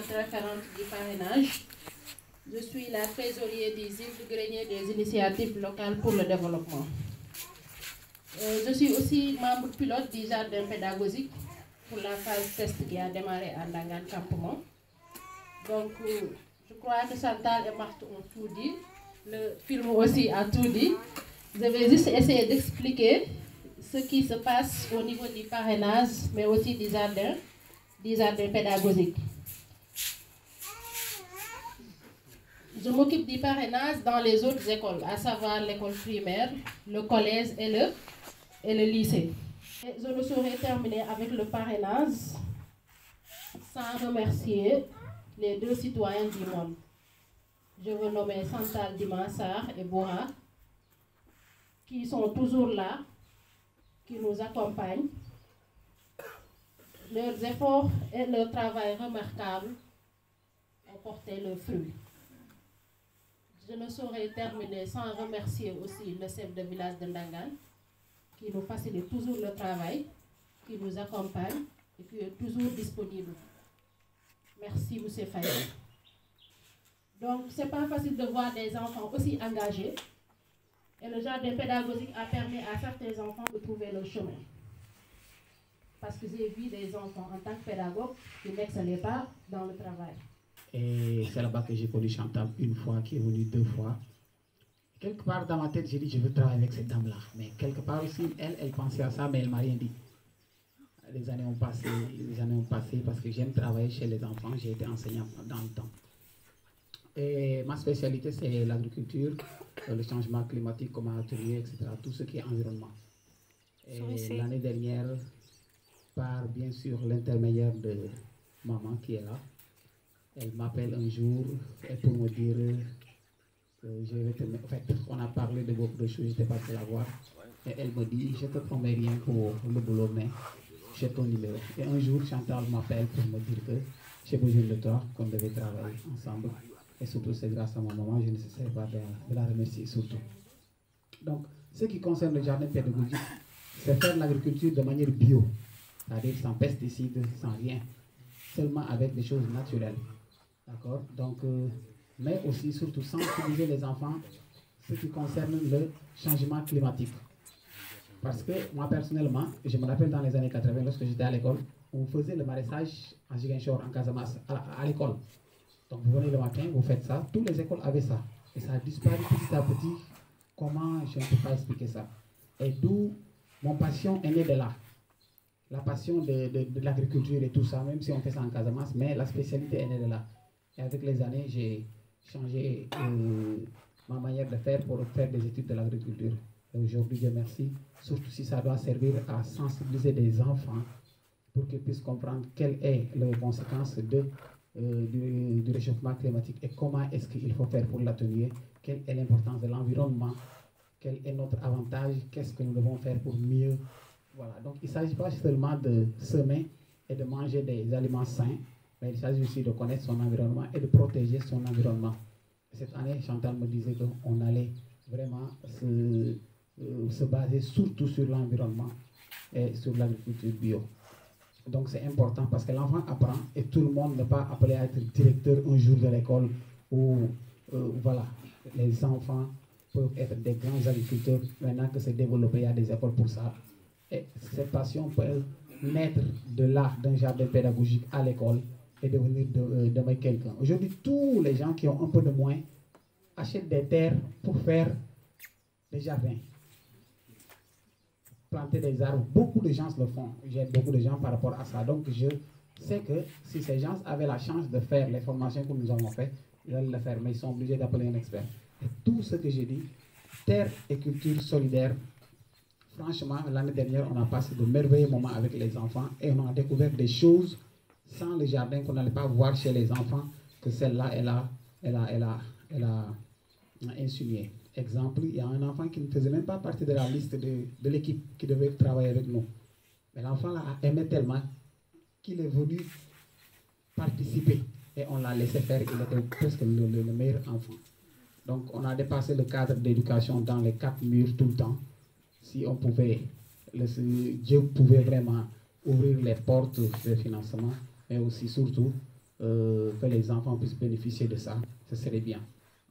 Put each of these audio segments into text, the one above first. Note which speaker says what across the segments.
Speaker 1: présidente référente du parrainage. Je suis la trésorière des Yves Grenier des initiatives locales pour le développement. Je suis aussi membre pilote du jardin pédagogique pour la phase test qui a démarré à Ndangan Campement. Donc, je crois que Chantal et Marthe ont tout dit. Le film aussi a tout dit. Je vais juste essayer d'expliquer ce qui se passe au niveau du parrainage, mais aussi du jardin pédagogique. Je m'occupe du parrainage dans les autres écoles, à savoir l'école primaire, le collège et le lycée. Et je ne saurais terminer avec le parrainage sans remercier les deux citoyens du monde. Je veux nommer Chantal Dimansar et Bora, qui sont toujours là, qui nous accompagnent. Leurs efforts et leur travail remarquable ont porté le fruit. Je ne saurais terminer sans remercier aussi le chef de village de Ndangan, qui nous facilite toujours le travail, qui nous accompagne et qui est toujours disponible. Merci, M. Faye. Donc, ce n'est pas facile de voir des enfants aussi engagés. Et le jardin pédagogique a permis à certains enfants de trouver leur chemin. Parce que j'ai vu des enfants en tant que pédagogue qui n'excellaient pas dans le travail.
Speaker 2: Et c'est là-bas que j'ai connu Chantal une fois, qui est venue 2 fois. Quelque part dans ma tête, j'ai dit, je veux travailler avec cette dame-là. Mais quelque part aussi, elle pensait à ça, mais elle ne m'a rien dit. Les années ont passé parce que j'aime travailler chez les enfants. J'ai été enseignant dans le temps. Et ma spécialité, c'est l'agriculture, le changement climatique, comment atelier, etc. Tout ce qui est environnement. Et l'année dernière, par bien sûr l'intermédiaire de maman qui est là, elle m'appelle un jour pour me dire que je vais te... En fait, on a parlé de beaucoup de choses, je n'étais pas prêt à la voir. Et elle me dit, je ne te promets rien pour le boulot, mais j'ai ton numéro. Et un jour, Chantal m'appelle pour me dire que j'ai besoin de toi, qu'on devait travailler ensemble. Et surtout, c'est grâce à ma maman, je ne sais pas de la remercier surtout. Donc, ce qui concerne le jardin pédagogique, c'est faire l'agriculture de manière bio, c'est-à-dire sans pesticides, sans rien, seulement avec des choses naturelles. D'accord? Donc, mais aussi, surtout, sensibiliser les enfants, ce qui concerne le changement climatique. Parce que moi, personnellement, je me rappelle dans les années 80, lorsque j'étais à l'école, on faisait le maraîchage en Ziguinchor, en Casamance, à l'école. Donc, vous venez le matin, vous faites ça, toutes les écoles avaient ça. Et ça a disparu petit à petit. Comment, je ne peux pas expliquer ça. Et d'où mon passion est née de là. La passion de l'agriculture et tout ça, même si on fait ça en Casamance, mais la spécialité est née de là. Et avec les années, j'ai changé ma manière de faire pour faire des études de l'agriculture. Et aujourd'hui, Dieu merci, surtout si ça doit servir à sensibiliser des enfants pour qu'ils puissent comprendre quelles sont les conséquences du réchauffement climatique et comment est-ce qu'il faut faire pour l'atténuer, quelle est l'importance de l'environnement, quel est notre avantage, qu'est-ce que nous devons faire pour mieux. Voilà, donc il ne s'agit pas seulement de semer et de manger des aliments sains, mais il s'agit aussi de connaître son environnement et de protéger son environnement. Cette année, Chantal me disait qu'on allait vraiment se baser surtout sur l'environnement et sur l'agriculture bio. Donc c'est important parce que l'enfant apprend et tout le monde n'est pas appelé à être directeur un jour de l'école où voilà, les enfants peuvent être des grands agriculteurs. Maintenant que c'est développé, il y a des écoles pour ça. Et cette passion peut naître de là, d'un jardin pédagogique à l'école et devenir demain quelqu'un. Aujourd'hui, tous les gens qui ont un peu de moins achètent des terres pour faire des jardins. Planter des arbres, beaucoup de gens le font. J'aide beaucoup de gens par rapport à ça. Donc je sais que si ces gens avaient la chance de faire les formations que nous avons faites, ils allaient le faire, mais ils sont obligés d'appeler un expert. Et tout ce que j'ai dit, terre et culture solidaire, franchement, l'année dernière, on a passé de merveilleux moments avec les enfants et on a découvert des choses sans le jardin qu'on n'allait pas voir chez les enfants, que celle-là, elle a insinué. Exemple, il y a un enfant qui ne faisait même pas partie de la liste de l'équipe qui devait travailler avec nous. Mais l'enfant a aimé tellement qu'il est venu participer et on l'a laissé faire. Il était presque le meilleur enfant. Donc on a dépassé le cadre d'éducation dans les 4 murs tout le temps. Si on pouvait, Dieu pouvait vraiment ouvrir les portes de financement, mais aussi surtout que les enfants puissent bénéficier de ça, ce serait bien.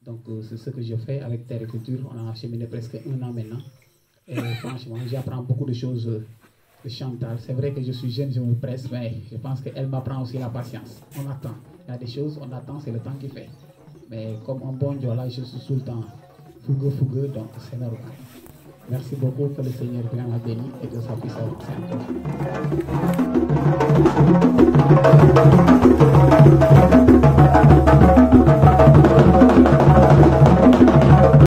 Speaker 2: Donc c'est ce que je fais avec Terre et Culture. On a cheminé presque 1 an maintenant. Et franchement, j'apprends beaucoup de choses de Chantal. C'est vrai que je suis jeune, je me presse, mais je pense qu'elle m'apprend aussi la patience. On attend. Il y a des choses, on attend, c'est le temps qui fait. Mais comme un bon Diola, je suis tout le temps fougueux, donc c'est normal. Merci beaucoup, que le Seigneur bien m'a béni et que ça puisse être simple.